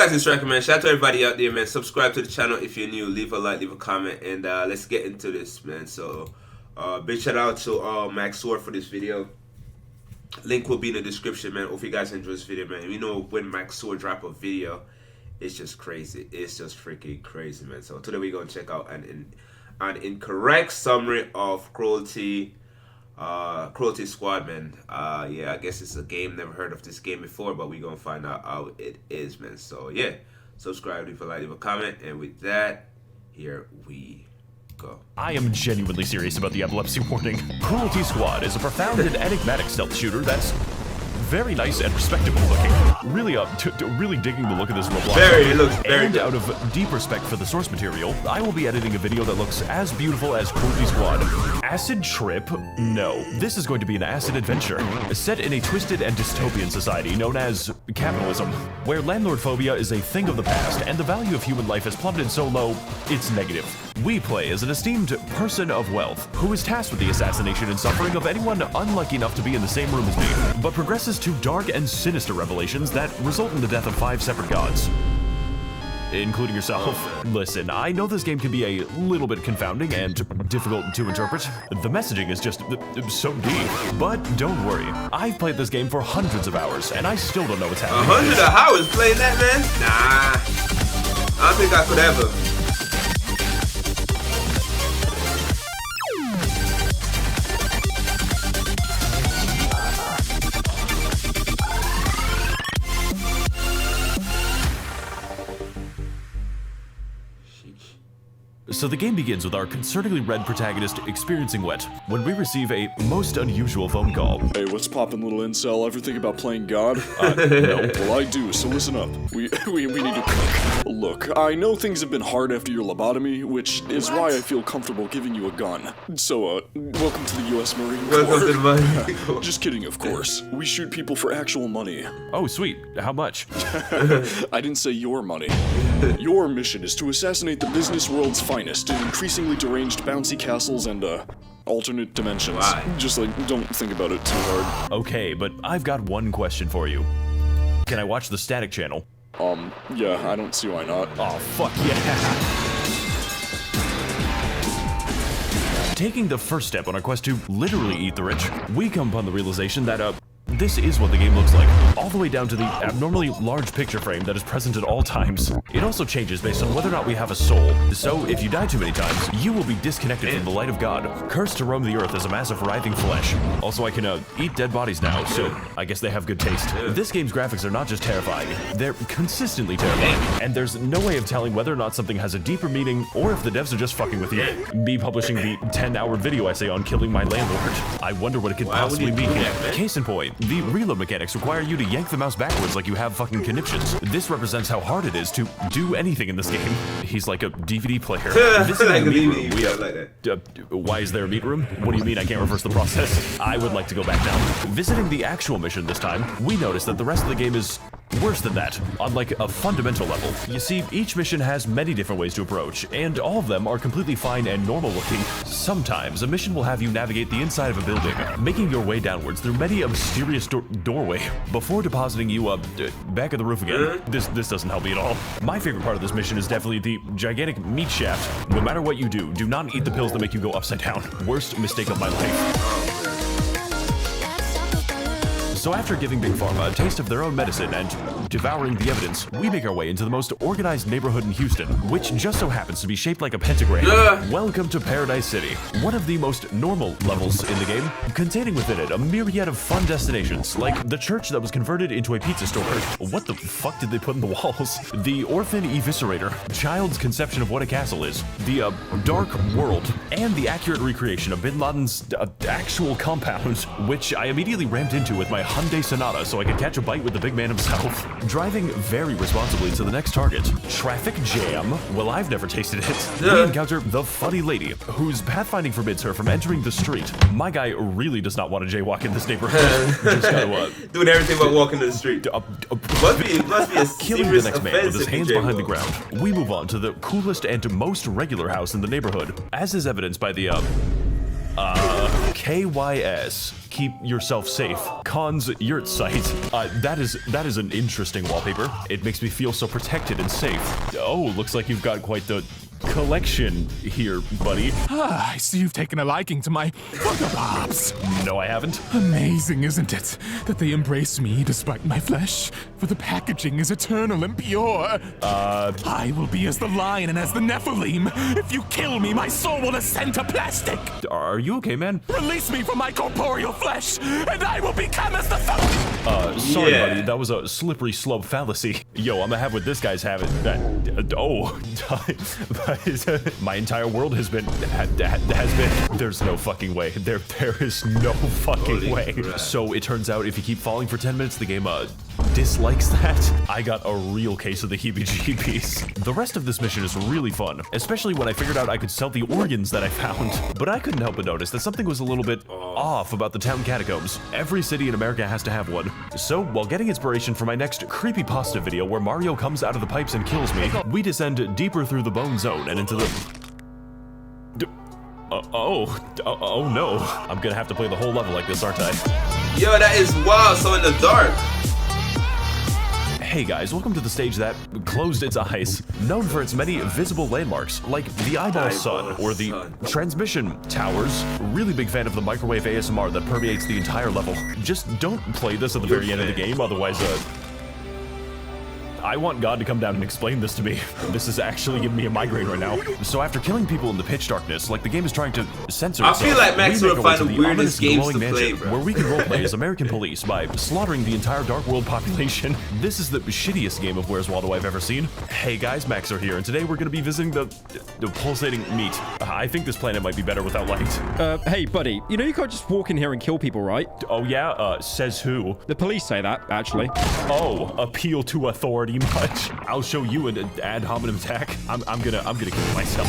guys, it's Striker, man. Shout out to everybody out there, man. Subscribe to the channel if you're new. Leave a like, leave a comment, and let's get into this, man. So, big shout out to Max0r for this video. Link will be in the description, man. Hope you guys enjoy this video, man. You know, when Max0r drop a video, it's just crazy. It's just freaking crazy, man. So today we're gonna check out an incorrect summary of Cruelty Squad, man. Yeah, I guess it's a game. Never heard of this game before, but we're gonna find out how it is, man. So yeah, subscribe, leave a like, leave a comment, and with that, here we go. I am genuinely serious about the epilepsy warning. Cruelty Squad is a profound and enigmatic stealth shooter that's very nice and respectable looking. Really, really digging the look of this Roblox. It looks very good. Out of deep respect for the source material, I will be editing a video that looks as beautiful as Cruelty Squad. Acid trip? No. This is going to be an acid adventure, set in a twisted and dystopian society known as capitalism, where landlord phobia is a thing of the past, and the value of human life has plummeted so low, it's negative. We play as an esteemed person of wealth, who is tasked with the assassination and suffering of anyone unlucky enough to be in the same room as me, but progresses to dark and sinister revelations that result in the death of 5 separate gods. Including yourself. Listen, I know this game can be a little bit confounding and difficult to interpret. The messaging is just so deep. But don't worry, I've played this game for hundreds of hours, and I still don't know what's happening. 100 hours playing that, man? Nah, I don't think I could ever. So the game begins with our concerningly red protagonist experiencing wet when we receive a most unusual phone call. Hey, what's poppin', little incel? Ever think about playing God? No. Well, I do, so listen up. We need to cook. Look, I know things have been hard after your lobotomy, which is why I feel comfortable giving you a gun. So, welcome to the U.S. Marine Corps. Welcome to the Marine Corps. Just kidding, of course. We shoot people for actual money. Oh, sweet. How much? I didn't say your money. Your mission is to assassinate the business world's finest in increasingly deranged bouncy castles and, alternate dimensions. Why? Just, don't think about it too hard. Okay, but I've got one question for you. Can I watch the static channel? Yeah, I don't see why not. Oh, fuck yeah! Taking the first step on our quest to literally eat the rich, we come upon the realization that, this is what the game looks like, all the way down to the abnormally large picture frame that is present at all times. It also changes based on whether or not we have a soul, so if you die too many times, you will be disconnected from the light of God, cursed to roam the earth as a mass of writhing flesh. Also, I can, eat dead bodies now, so I guess they have good taste. This game's graphics are not just terrifying, they're consistently terrifying, and there's no way of telling whether or not something has a deeper meaning, or if the devs are just fucking with you. Me publishing the 10-hour video essay on killing my landlord. I wonder what it could possibly mean. Case in point, the reload mechanics require you to yank the mouse backwards like you have fucking conniptions. This represents how hard it is to do anything in this game. He's like a DVD player. This is like a meat room. Why is there a meat room? What do you mean I can't reverse the process? I would like to go back now. Visiting the actual mission this time, we notice that the rest of the game is worse than that, on like a fundamental level. You see, each mission has many different ways to approach, and all of them are completely fine and normal looking. Sometimes a mission will have you navigate the inside of a building, making your way downwards through many a mysterious doorway before depositing you back at the roof again. This doesn't help me at all. My favorite part of this mission is definitely the gigantic meat shaft. No matter what you do not eat the pills that make you go upside down. Worst mistake of my life. So after giving Big Pharma a taste of their own medicine and devouring the evidence, we make our way into the most organized neighborhood in Houston, which just so happens to be shaped like a pentagram. Welcome to Paradise City, one of the most normal levels in the game, containing within it a myriad of fun destinations, like the church that was converted into a pizza store. What the fuck did they put in the walls? The orphan eviscerator, child's conception of what a castle is, the dark world, and the accurate recreation of Bin Laden's actual compound, which I immediately rammed into with my Hyundai Sonata so I could catch a bite with the big man himself. Driving very responsibly to the next target. Traffic jam? Well, I've never tasted it. We encounter the funny lady, whose pathfinding forbids her from entering the street. My guy really does not want to jaywalk in this neighborhood. Just gotta doing everything but walking to the street. Must be a killing the next man with his hands behind the ground. We move on to the coolest and most regular house in the neighborhood, as is evidenced by the KYS. Keep yourself safe. Cons yurt site. That is an interesting wallpaper. It makes me feel so protected and safe. Oh, looks like you've got quite the collection here, buddy. I see you've taken a liking to my Funko Pops. No, I haven't. Amazing, isn't it? That they embrace me despite my flesh. For the packaging is eternal and pure. I will be as the lion and as the Nephilim. If you kill me, my soul will ascend to plastic. Are you okay, man? Release me from my corporeal flesh, and I will become as the Sorry, buddy. That was a slippery slope fallacy. Yo, I'm gonna have what this guy's having. My entire world has been. There's no fucking way. There is no fucking way. Crap. So it turns out if you keep falling for 10 minutes, the game dislikes that. I got a real case of the heebie-jeebies. The rest of this mission is really fun, especially when I figured out I could sell the organs that I found. But I couldn't help but notice that something was a little bit off about the town catacombs. Every city in America has to have one. So while getting inspiration for my next creepypasta video where Mario comes out of the pipes and kills me, we descend deeper through the bone zone and into the... Oh no. I'm gonna have to play the whole level like this, aren't I? Yo, that is wild. So in the dark. Hey guys, welcome to the stage that closed its eyes. Known for its many visible landmarks, like the eyeball sun or the transmission towers. Really big fan of the microwave ASMR that permeates the entire level. Just don't play this at the very end of the game, otherwise I want God to come down and explain this to me. This is actually giving me a migraine right now. So after killing people in the pitch darkness, like the game is trying to censor I itself, feel like Max0r we make our way find to the the weirdest ominous games glowing to play, mansion, bro. where we can roleplay as American police by slaughtering the entire Dark World population. This is the shittiest game of Where's Waldo I've ever seen. Hey guys, Max0r here, and today we're gonna be visiting the pulsating meat. I think this planet might be better without light. Hey buddy, you know you can't just walk in here and kill people, right? Oh yeah? Says who? The police say that, actually. Oh, appeal to authority much? I'll show you an ad hominem attack. I'm gonna kill myself.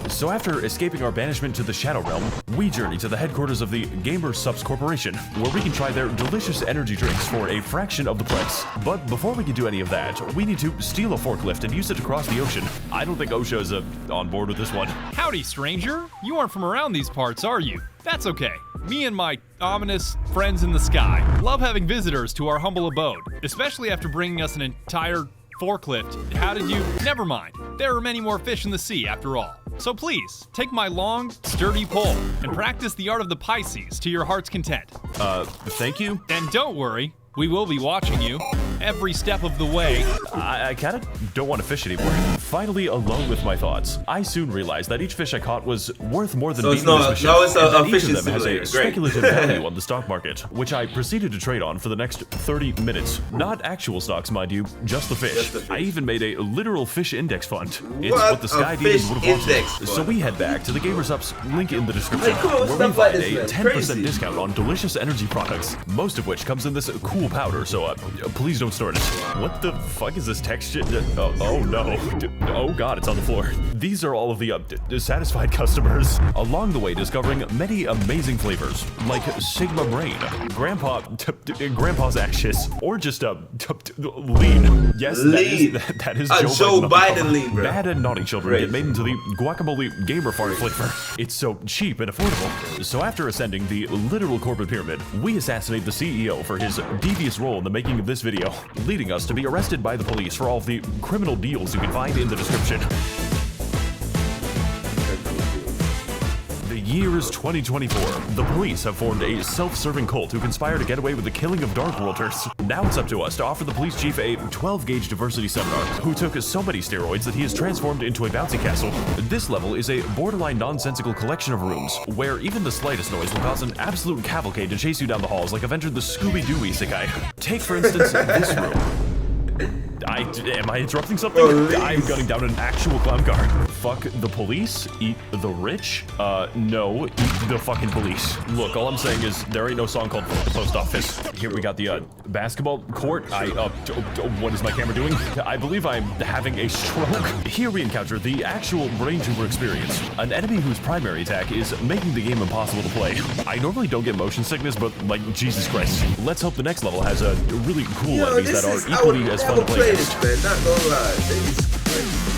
So after escaping our banishment to the Shadow Realm, we journey to the headquarters of the Gamer Subs Corporation, where we can try their delicious energy drinks for a fraction of the price. But before we can do any of that, we need to steal a forklift and use it to cross the ocean. I don't think OSHA's on board with this one. Howdy, stranger. You aren't from around these parts, are you? That's okay. Me and my ominous friends in the sky love having visitors to our humble abode, especially after bringing us an entire forklift. How did you? Never mind. There are many more fish in the sea after all. So please, take my long, sturdy pole and practice the art of the Pisces to your heart's content. Thank you. And don't worry, we will be watching you every step of the way. I kinda don't want to fish anymore. Finally alone with my thoughts, I soon realized that each fish I caught was worth more than So it's beating this not- mission, no, it's a and that each fishing of them has simulator. a Great. speculative value on the stock market, which I proceeded to trade on for the next 30 minutes. Not actual stocks, mind you, just the fish. Just the fish. I even made a literal fish index fund. It's What? what the A Sky fish Demons would have index wanted. fund. So we head back to the Gamers Up's link in the description, Hey, cool where we stuff like find this, a man. 10% Crazy. discount on delicious energy products, most of which comes in this cool powder, so please don't store it. What the fuck is this text shit? Oh no. Oh god, it's on the floor. These are all of the satisfied customers. Along the way, discovering many amazing flavors, like Sigma Brain, Grandpa's Ashes, or just lean. Yes, Lean. that is Joe Biden lean, bro. Bad and naughty children Great. get made into the guacamole gamer fart flavor. It's so cheap and affordable. So after ascending the literal corporate pyramid, we assassinate the CEO for his devious role in the making of this video, leading us to be arrested by the police for all of the criminal deals you can find in the description. The year is 2024. The police have formed a self-serving cult who conspire to get away with the killing of Dark Worlders. Now it's up to us to offer the police chief a 12-gauge diversity seminar, who took so many steroids that he is transformed into a bouncy castle. This level is a borderline nonsensical collection of rooms, where even the slightest noise will cause an absolute cavalcade to chase you down the halls like I've entered the Scooby-Doo isekai. Take, for instance, this room. Am I interrupting something? Police. I'm gunning down an actual clown car. Fuck the police, eat the rich? No, eat the fucking police. Look, all I'm saying is there ain't no song called Fuck the Post Office. Here we got the basketball court. What is my camera doing? I believe I'm having a stroke. Here we encounter the actual brain tumor experience. An enemy whose primary attack is making the game impossible to play. I normally don't get motion sickness, but like, Jesus Christ. Let's hope the next level has a really cool Yo, enemies this that is, are I would equally as fun never to play play against. this, man. Not gonna lie. This is crazy.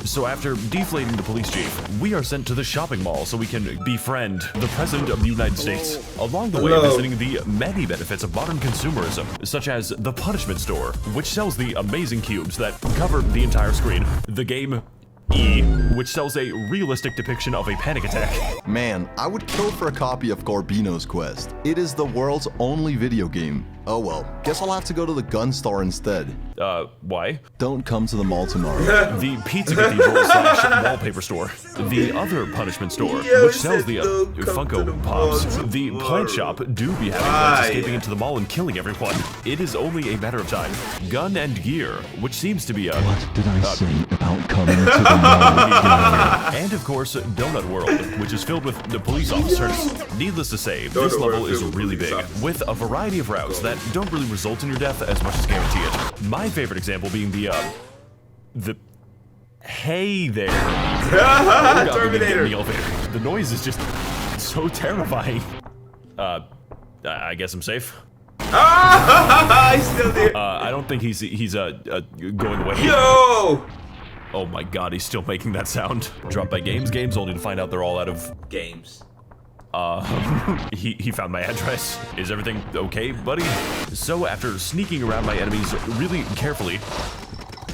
So So after deflating the police chief, we are sent to the shopping mall so we can befriend the President of the United States. Along the way, visiting the many benefits of modern consumerism, such as the Punishment Store, which sells the amazing cubes that cover the entire screen. The game E, which sells a realistic depiction of a panic attack. Man, I would kill for a copy of Garbino's Quest. It is the world's only video game. Oh well, guess I'll have to go to the gun store instead. Why? Don't come to the mall tomorrow. The Pizza Cathedral / wallpaper store. The other Punishment Store, which sells the Funko Pops. The Plant Shop do be having friends escaping into the mall and killing everyone. It is only a matter of time. Gun and Gear, which seems to be a... What did I say about coming to the mall? And of course, Donut World, which is filled with the police officers. Needless to say, this level is really big, with a variety of routes that don't really result in your death as much as guarantee it. My favorite example being the hey there. Terminator. The elevator. The noise is just so terrifying. I guess I'm safe. He's still there. I don't think he's going away. Yo! Oh my god, he's still making that sound. Dropped by Games only to find out they're all out of games. He found my address. Is everything okay, buddy? So after sneaking around my enemies really carefully,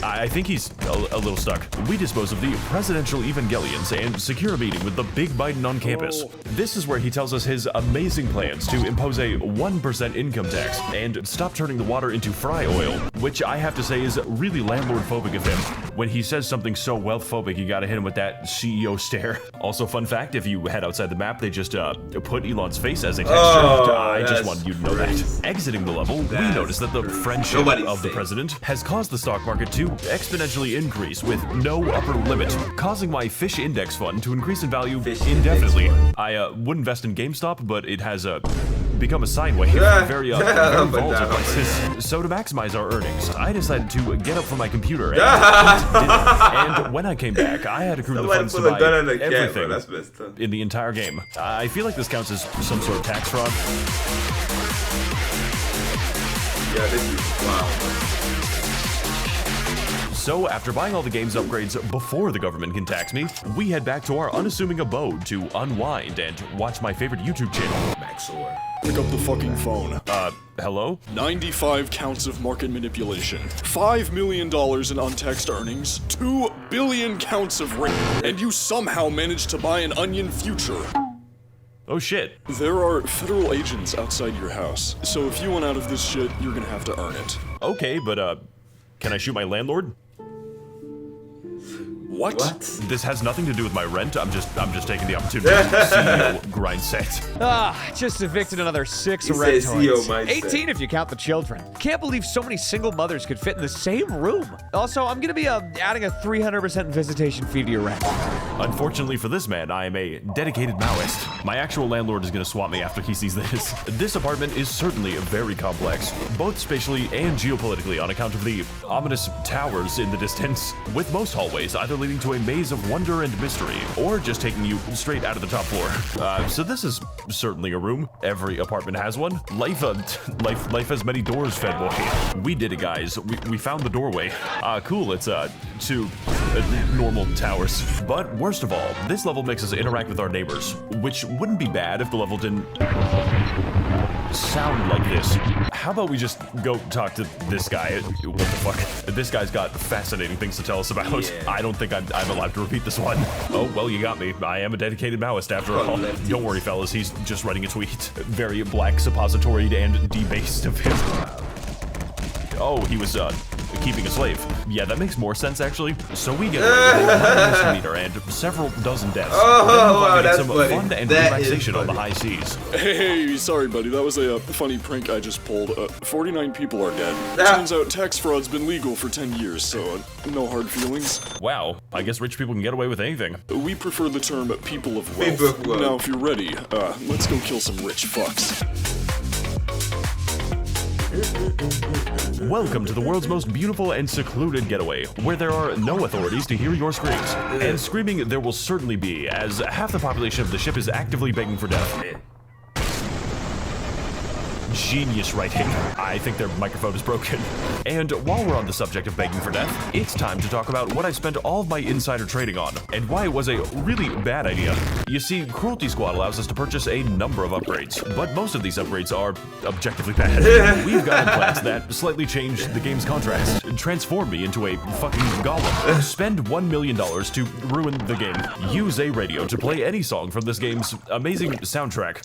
I think he's a little stuck. We dispose of the presidential evangelions and secure a meeting with the big Biden on campus. This is where he tells us his amazing plans to impose a 1% income tax and stop turning the water into fry oil, which I have to say is really landlord-phobic of him. When he says something so wealth-phobic, you gotta hit him with that CEO stare. Also, fun fact, if you head outside the map, they just put Elon's face as a texture. I just wanted you to know that. Exiting the level, we notice that the friendship of the president has caused the stock market to exponentially increase with no upper limit, causing my fish index fund to increase in value indefinitely. I would invest in GameStop, but it has become a sine wave, very volatile prices. So to maximize our earnings, I decided to get up from my computer and eat dinner. And when I came back, I had accrued the funds to buy everything in the entire game. I feel like this counts as some sort of tax fraud. Yeah, this is wow. So, after buying all the game's upgrades before the government can tax me, we head back to our unassuming abode to unwind and watch my favorite YouTube channel, Max0r. Pick up the fucking phone. Hello? 95 counts of market manipulation, $5 million in untaxed earnings, 2 billion counts of rape, and you somehow managed to buy an onion future. Oh shit. There are federal agents outside your house, so if you want out of this shit, you're gonna have to earn it. Okay, but can I shoot my landlord? What? This has nothing to do with my rent. I'm just taking the opportunity to CEO grind set. Just evicted another 6 He rent said CEO toys. mindset. 18 if you count the children. Can't believe so many single mothers could fit in the same room. Also, I'm gonna be adding a 300% visitation fee to your rent. Unfortunately for this man, I am a dedicated Maoist. My actual landlord is gonna swap me after he sees this. This apartment is certainly very complex, both spatially and geopolitically on account of the ominous towers in the distance, with most hallways either leading to a maze of wonder and mystery, or just taking you straight out of the top floor. So this is certainly a room. Every apartment has one. Life has many doors, fed boy. We did it, guys. We found the doorway. Cool, it's 2 normal towers. But worst of all, this level makes us interact with our neighbors, which wouldn't be bad if the level didn't sound like this. How about we just go talk to this guy? What the fuck? This guy's got fascinating things to tell us about. Yeah. I don't think I'm allowed to repeat this one. Oh, well, you got me. I am a dedicated Maoist after all. Don't worry, fellas. He's just writing a tweet. Very black suppositoried and debased of him. Oh, he was, keeping a slave. Yeah, that makes more sense, actually. So we get a meter and several dozen deaths. Oh, wow, that's some fun and relaxation on the high seas. Hey, sorry, buddy. That was a funny prank I just pulled. 49 people are dead. Turns out tax fraud's been legal for 10 years, so no hard feelings. Wow, I guess rich people can get away with anything. We prefer the term people of wealth. Now, if you're ready, let's go kill some rich fucks. Welcome to the world's most beautiful and secluded getaway, where there are no authorities to hear your screams. And screaming there will certainly be, as half the population of the ship is actively begging for death. genius writing. I think their microphone is broken. And while we're on the subject of begging for death, it's time to talk about what I spent all of my insider trading on, and why it was a really bad idea. You see, Cruelty Squad allows us to purchase a number of upgrades, but most of these upgrades are objectively bad. We've got implants that slightly change the game's contrast, transform me into a fucking golem, spend $1 million to ruin the game, use a radio to play any song from this game's amazing soundtrack.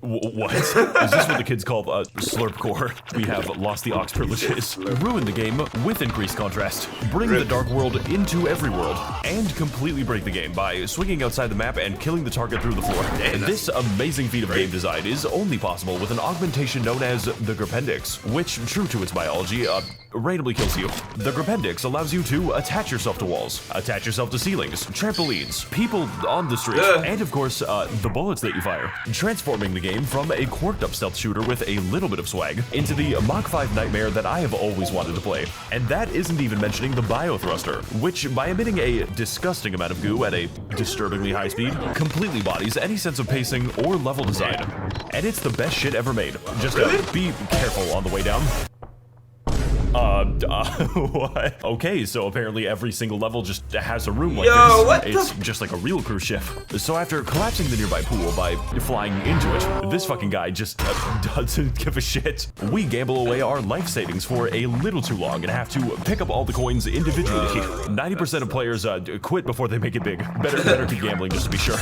What? Is this what the kids call slurpcore? We have lost the aux privileges. Ruin the game with increased contrast. Bring the dark world into every world. And completely break the game by swinging outside the map and killing the target through the floor. This amazing feat of game design is only possible with an augmentation known as the Grapendix, which, true to its biology, randomly kills you. The Grapendix allows you to attach yourself to walls, attach yourself to ceilings, trampolines, people on the street, and of course, the bullets that you fire, transforming the game from a quirked up stealth shooter with a little bit of swag into the Mach 5 nightmare that I have always wanted to play. And that isn't even mentioning the Bio Thruster, which, by emitting a disgusting amount of goo at a disturbingly high speed, completely bodies any sense of pacing or level design. And it's the best shit ever made. Just be careful on the way down. What? Okay, so apparently every single level just has a room like this. It's just like a real cruise ship. So after collapsing the nearby pool by flying into it, this fucking guy just doesn't give a shit. We gamble away our life savings for a little too long and have to pick up all the coins individually. 90% of players quit before they make it big. Better keep gambling just to be sure.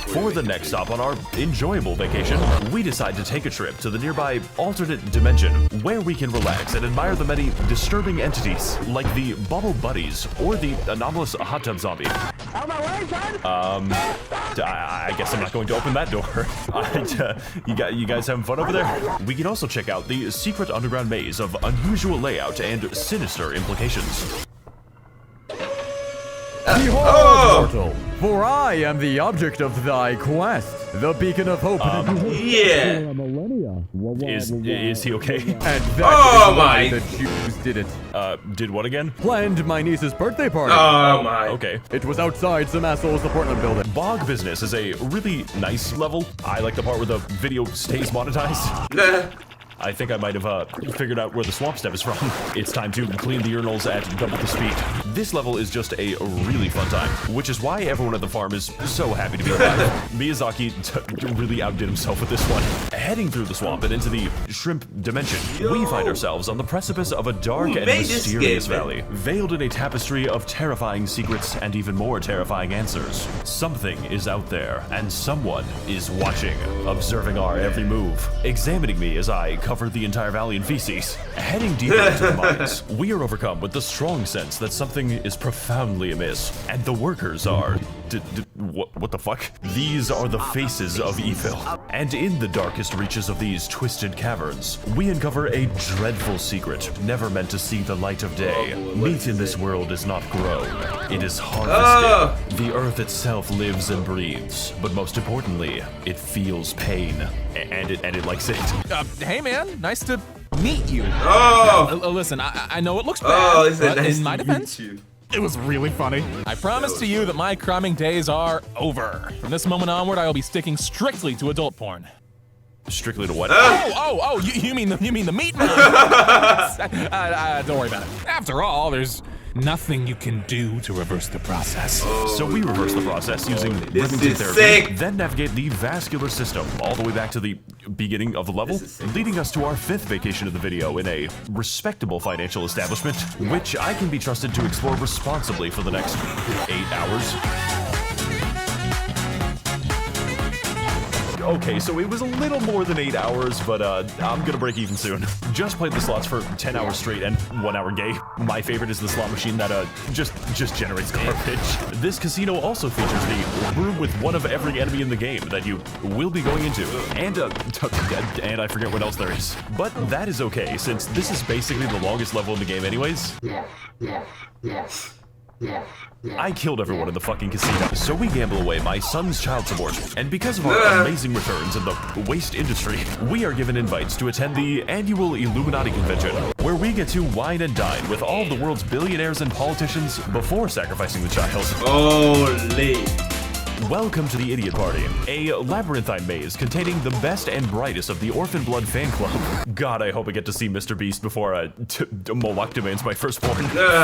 For the next stop on our enjoyable vacation, we decide to take a trip to the nearby alternate dimension, where we can relax and admire the many disturbing entities, like the Bubble Buddies or the anomalous hot tub zombie. I guess I'm not going to open that door. You guys having fun over there? We can also check out the secret underground maze of unusual layout and sinister implications. Behold, mortal, for I am the object of thy quest, the beacon of hope. Yeah. Is he okay? And that is why the Jews did it. Did what again? Planned my niece's birthday party. Oh my. Okay. It was outside some asshole's apartment building. Bog Business is a really nice level. I like the part where the video stays monetized. I think I might have figured out where the swamp step is from. It's time to clean the urinals at double the speed. This level is just a really fun time, which is why everyone at the farm is so happy to be alive. Miyazaki really outdid himself with this one. Heading through the swamp and into the shrimp dimension, we find ourselves on the precipice of a dark and mysterious valley, veiled in a tapestry of terrifying secrets and even more terrifying answers. Something is out there, and someone is watching, observing our every move, examining me as I cover the entire valley in feces. Heading deeper into the mines, we are overcome with the strong sense that something is profoundly amiss, and the workers are... what the fuck? These are the faces of evil. And in the darkest reaches of these twisted caverns, we uncover a dreadful secret, never meant to see the light of day. Meat in this world is not grown, it is harvested. The earth itself lives and breathes, but most importantly, it feels pain. And it likes it. Hey man, nice to meet you. Listen, I know it looks bad, but in my defense, it was really funny. I promise to you that my cramming days are over. From this moment onward, I will be sticking strictly to adult porn. Strictly to what? You mean the meat man? Don't worry about it. After all, there's nothing you can do to reverse the process. So we reverse the process using Remington therapy, then navigate the vascular system all the way back to the beginning of the level, leading us to our 5th vacation of the video in a respectable financial establishment, which I can be trusted to explore responsibly for the next 8 hours. Okay, so it was a little more than 8 hours, but I'm gonna break even soon. Just played the slots for 10 hours straight and 1 hour gay. My favorite is the slot machine that just generates garbage. This casino also features the room with one of every enemy in the game that you will be going into, and I forget what else there is. But that is okay, since this is basically the longest level in the game anyways. I killed everyone in the fucking casino, so we gamble away my son's child support. And because of our amazing returns in the waste industry, we are given invites to attend the annual Illuminati convention, where we get to wine and dine with all of the world's billionaires and politicians before sacrificing the child. Holy. Welcome to the Idiot Party, a labyrinthine maze containing the best and brightest of the Orphan Blood fan club. God, I hope I get to see Mr. Beast before Moloch demands my firstborn.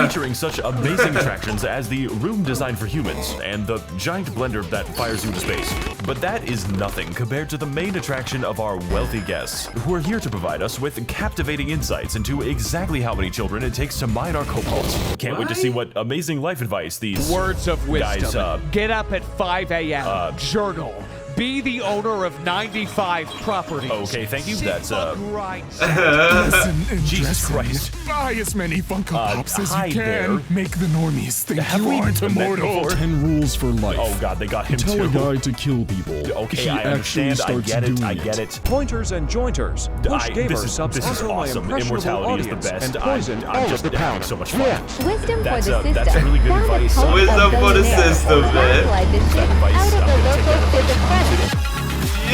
Featuring such amazing attractions as the room designed for humans and the giant blender that fires you into space. But that is nothing compared to the main attraction of our wealthy guests, who are here to provide us with captivating insights into exactly how many children it takes to mine our cobalt. Can't wait to see what amazing life advice these Words of wisdom. guys Get up at 5 a.m. Journal. Be the owner of 95 properties. Okay, thank you. Sit That's Listen and Jesus dress me. Christ. Buy as many Funko Pops as hi you can. there. Make the normies think Have you we aren't met immortal. before? 10 rules for life. Oh god, they got him Tell too. a guy to kill people. Okay, he I actually understand. I starts get it. doing I get it. Pointers and jointers. Push gamer This is subs onto my awesome. impressionable Immortality is the audience best. and poison I'm all just of the having power. so much fun. Yeah. Wisdom That's for the system. that's really good Found a advice. cult of Wisdom for the billionaires system, that man. live the shit advice, out of I'm the gonna take local that schizophrenic.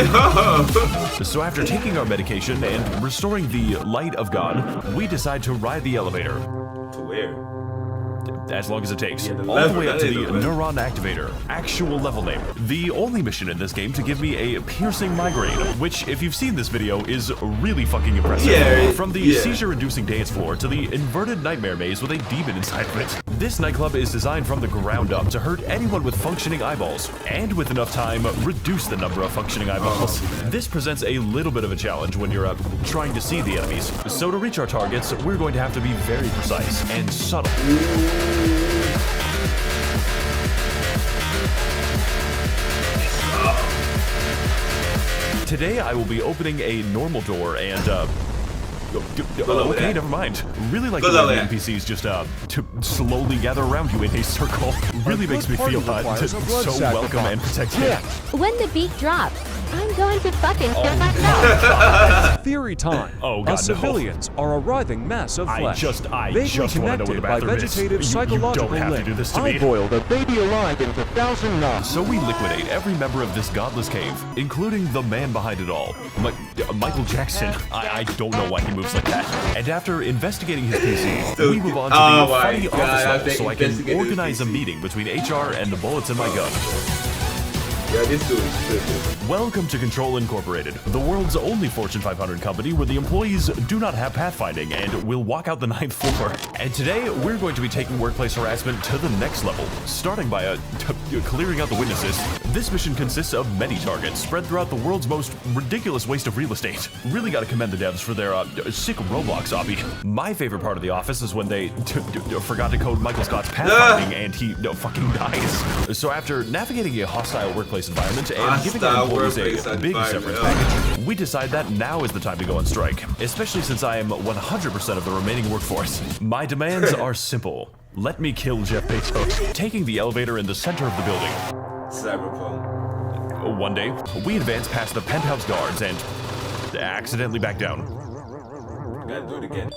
Yo. So after taking our medication and restoring the light of God, we decide to ride the elevator. To where? As long as it takes. Yeah, the All the way lever- up to the lever. Neuron activator. Actual level name. The only mission in this game to give me a piercing migraine, which, if you've seen this video, is really fucking impressive. Yeah, From the yeah. seizure-inducing dance floor to the inverted nightmare maze with a demon inside of it. This nightclub is designed from the ground up to hurt anyone with functioning eyeballs, and with enough time, reduce the number of functioning eyeballs. This presents a little bit of a challenge when you're trying to see the enemies. So to reach our targets, we're going to have to be very precise and subtle. Today I will be opening a normal door and okay, never mind. Really like the way the NPCs just to slowly gather around you in a circle. Really makes me feel so welcome and protected. When the beat drops, I'm going to fucking kill myself. Theory time. Oh, God, Us no. civilians are a writhing mass of I flesh. just vaguely want to know where the connected by bathroom is. vegetative You psychological don't have to link. do this to I me. boiled a baby alive into 1,000 knots. So we liquidate every member of this godless cave, including the man behind it all, Michael Jackson. I don't know why he moves like that. And after investigating his PC, we move on to the funny office level so I can organize a meeting between HR and the bullets in my gun. Yeah, this dude is tripping. Welcome to Control Incorporated, the world's only Fortune 500 company where the employees do not have pathfinding and will walk out the 9th floor. And today, we're going to be taking workplace harassment to the next level, starting by clearing out the witnesses. This mission consists of many targets spread throughout the world's most ridiculous waste of real estate. Really gotta commend the devs for their sick Roblox obby. My favorite part of the office is when they forgot to code Michael Scott's pathfinding and he fucking dies. So after navigating a hostile workplace environment and giving our employees a big severance package, we decide that now is the time to go on strike, especially since I am 100% of the remaining workforce. My demands are simple. Let me kill Jeff Bezos. Taking the elevator in the center of the building. Cyberpunk. One day, we advance past the penthouse guards and accidentally back down. Gotta do it again.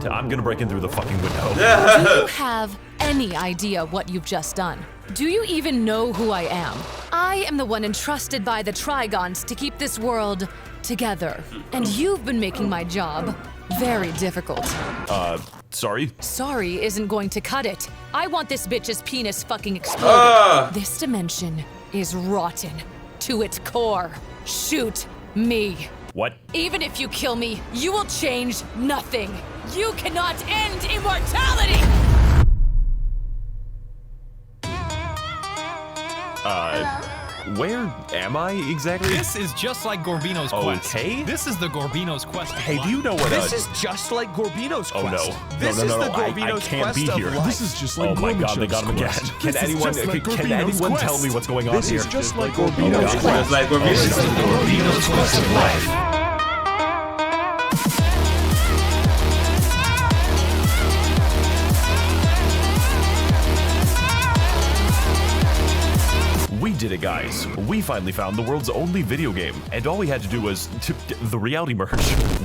I'm gonna break in through the fucking window. Do you have any idea what you've just done? Do you even know who I am? I am the one entrusted by the Trigons to keep this world together. And you've been making my job very difficult. Sorry? Sorry isn't going to cut it. I want this bitch's penis fucking exploded. This dimension is rotten to its core. Shoot me. What? Even if you kill me, you will change nothing. You cannot end immortality! Where am I exactly? This is just like Gorbino's quest. Okay. This is the Gorbino's quest. Hey, do you know what This is just like Gorbino's quest. Oh no. This no, is no, the I Gorbino's can't quest be of here. life. This is just like Oh my god, they got him again. Quest. Can This is anyone just like can Gorbino's anyone quest. tell me what's going on This here? is just like Gorbino's God. quest. Just like Gorbino's quest of life. We did it, guys. We finally found the world's only video game, and all we had to do was the reality merge.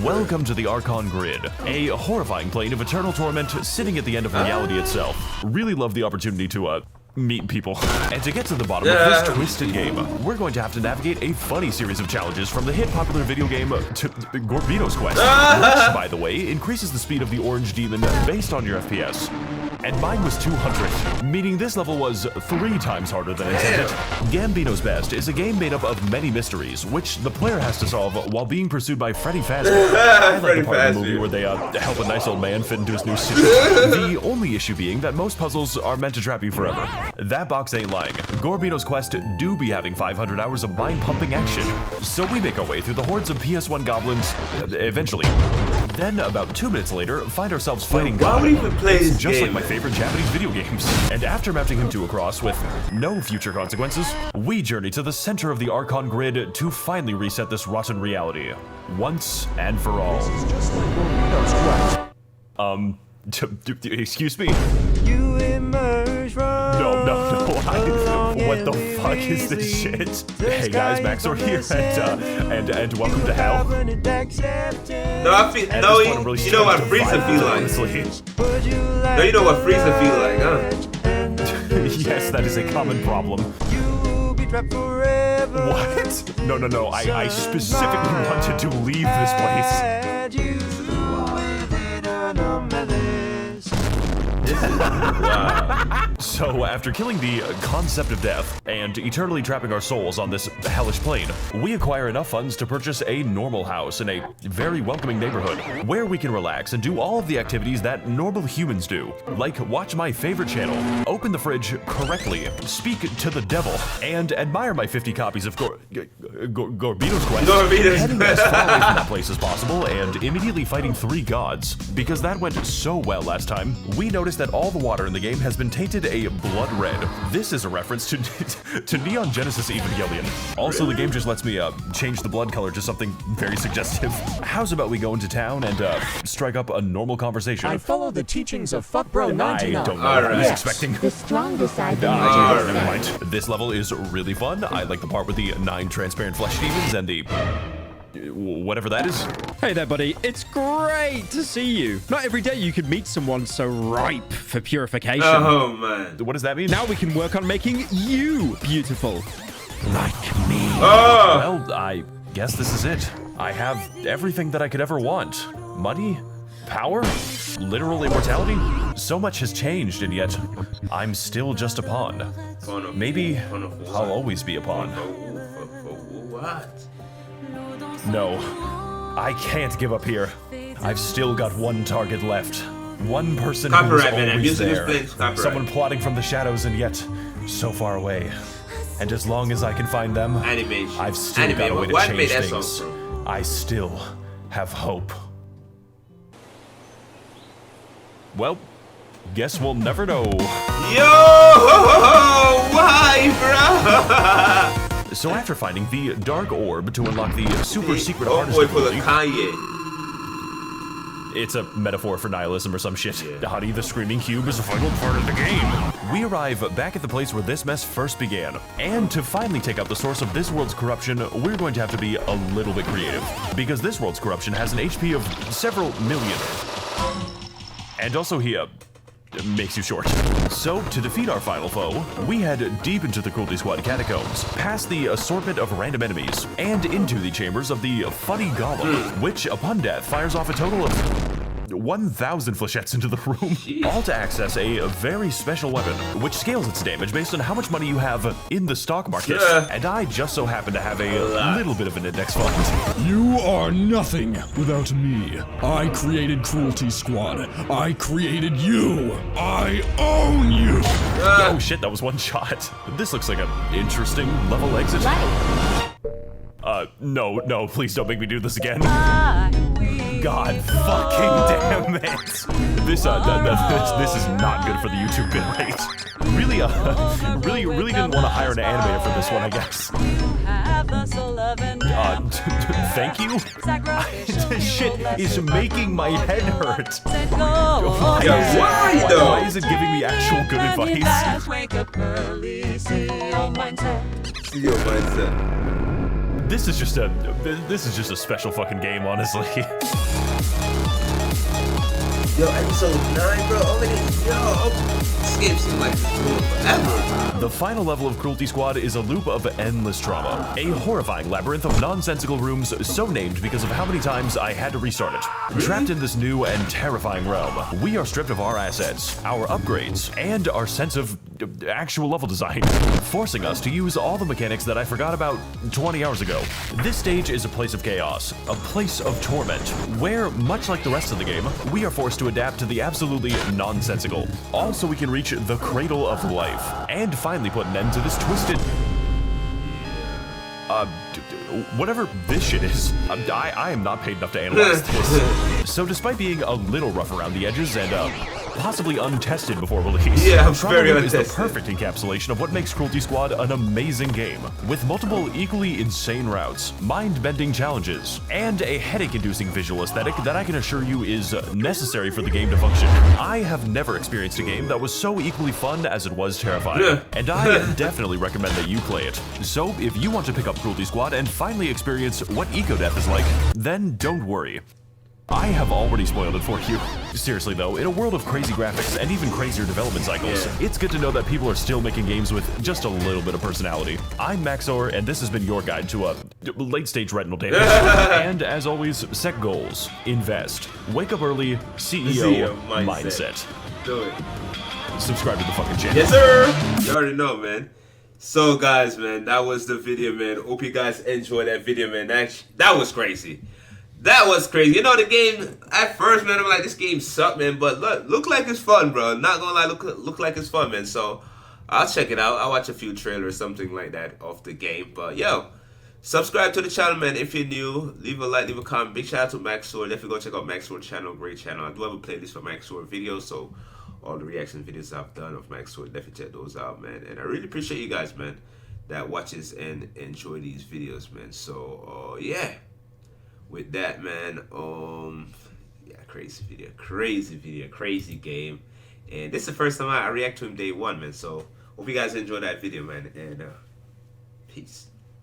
Welcome to the Archon Grid, a horrifying plane of eternal torment sitting at the end of reality itself. Really love the opportunity to meet people. And to get to the bottom of this twisted game, we're going to have to navigate a funny series of challenges from the hit popular video game to Gorbino's Quest, which, by the way, increases the speed of the orange demon based on your FPS. and mine was 200, meaning this level was 3 times harder than intended. Gambino's Best is a game made up of many mysteries, which the player has to solve while being pursued by Freddy Fazbear. I like the part of the movie where they help a nice old man fit into his new suit. The only issue being that most puzzles are meant to trap you forever. That box ain't lying. Gorbino's Quest do be having 500 hours of mind-pumping action, so we make our way through the hordes of PS1 goblins eventually. Then, about 2 minutes later, find ourselves fighting God. It's just like my favorite Japanese video games. And after mounting him to a cross with no future consequences, we journey to the center of the Archon Grid to finally reset this rotten reality, once and for all. Excuse me? You emerge from No. What the fuck is this shit? Hey guys, Max0r here, and welcome to hell. No, I feel, no, you know what Frieza feel like. Honestly. No, you know what Frieza feel like, huh? Yes, that is a common problem. What? No, I specifically wanted to leave this place. Wow. So, after killing the concept of death and eternally trapping our souls on this hellish plane, we acquire enough funds to purchase a normal house in a very welcoming neighborhood where we can relax and do all of the activities that normal humans do, like watch my favorite channel, open the fridge correctly, speak to the devil, and admire my 50 copies of Gorbino's Quest, heading as far away from that place as possible and immediately fighting 3 gods. Because that went so well last time, we noticed that all the water in the game has been tainted a blood red. This is a reference to Neon Genesis Evangelion. Also, the game just lets me change the blood color to something very suggestive. How's about we go into town and strike up a normal conversation? I follow the teachings of fuckbro99. I don't know what I was expecting. The strongest side. Never mind. This level is really fun. I like the part with the 9 transparent flesh demons and the whatever that is. Hey there, buddy. It's great to see you. Not every day you could meet someone so ripe for purification. Oh, man. What does that mean? Now we can work on making you beautiful. Like me. Oh. Well, I guess this is it. I have everything that I could ever want. Money, power, literal immortality. So much has changed, and yet I'm still just a pawn. Maybe I'll always be a pawn. What? No, I can't give up here. I've still got one target left. One person who's always there. Someone plotting from the shadows and yet so far away. And as long as I can find them, I've still got a way to change things. I still have hope. Well, guess we'll never know. Yo! Why, bro? So after finding the dark orb to unlock the super secret artist ability, it's a metaphor for nihilism or some shit. Yeah. Hottie the Screaming Cube is a vital part of the game. We arrive back at the place where this mess first began. And to finally take out the source of this world's corruption, we're going to have to be a little bit creative. Because this world's corruption has an HP of several million. And also he makes you short. So, to defeat our final foe, we head deep into the Cruelty Squad catacombs, past the assortment of random enemies, and into the chambers of the funny golem, which, upon death, fires off a total of 1,000 flechettes into the room, all to access a very special weapon, which scales its damage based on how much money you have in the stock market. And I just so happen to have a little bit of an index fund. You are nothing without me. I created Cruelty Squad. I created you. I own you. Oh shit, that was one shot. This looks like an interesting level exit. No, please don't make me do this again. God fucking damn it. This is not good for the YouTube bitrate. Really didn't want to hire an animator for this one, I guess. Thank you? This shit is making my head hurt. Why is it giving me actual good advice? See your mindset. This is just a special fucking game, honestly. Yo, episode 9, bro. Oh, this game seems like it's going forever. The final level of Cruelty Squad is a loop of endless trauma. A horrifying labyrinth of nonsensical rooms so named because of how many times I had to restart it. Trapped in this new and terrifying realm, we are stripped of our assets, our upgrades, and our sense of actual level design, forcing us to use all the mechanics that I forgot about 20 hours ago. This stage is a place of chaos, a place of torment, where, much like the rest of the game, we are forced to adapt to the absolutely nonsensical. All so we can reach the cradle of life, and finally put an end to this twisted... whatever this shit is, I am not paid enough to analyze this. So despite being a little rough around the edges and possibly untested before release, yeah, Trauma very Loop is the untested. perfect encapsulation of what makes Cruelty Squad an amazing game, with multiple equally insane routes, mind-bending challenges, and a headache-inducing visual aesthetic that I can assure you is necessary for the game to function. I have never experienced a game that was so equally fun as it was terrifying, and I definitely recommend that you play it. So if you want to pick up Cruelty Squad and finally experience what eco-death is like, then don't worry. I have already spoiled it for you. Seriously though, in a world of crazy graphics and even crazier development cycles, it's good to know that people are still making games with just a little bit of personality. I'm Max0r, and this has been your guide to a late-stage retinal damage. And as always, set goals, invest, wake up early, CEO mindset. Do it. Subscribe to the fucking channel. Yes, sir! You already know, man. So, guys, man, that was the video, man. Hope you guys enjoyed that video, man. That was crazy. That was crazy. You know, the game, at first, man, I'm like, this game sucked, man. But look like it's fun, bro. Not gonna lie, look like it's fun, man. So, I'll check it out. I'll watch a few trailers, something like that, of the game. But, yo, subscribe to the channel, man. If you're new, leave a like, leave a comment. Big shout out to Max0r. Definitely go check out Max0r channel. Great channel. I do have a playlist for Max0r videos, so all the reaction videos I've done of Max0r, definitely check those out, man. And I really appreciate you guys, man, that watches and enjoy these videos, man. So, yeah. With that, man, yeah, crazy video, crazy game. And this is the first time I react to him day one, man. So, hope you guys enjoyed that video, man. And, peace.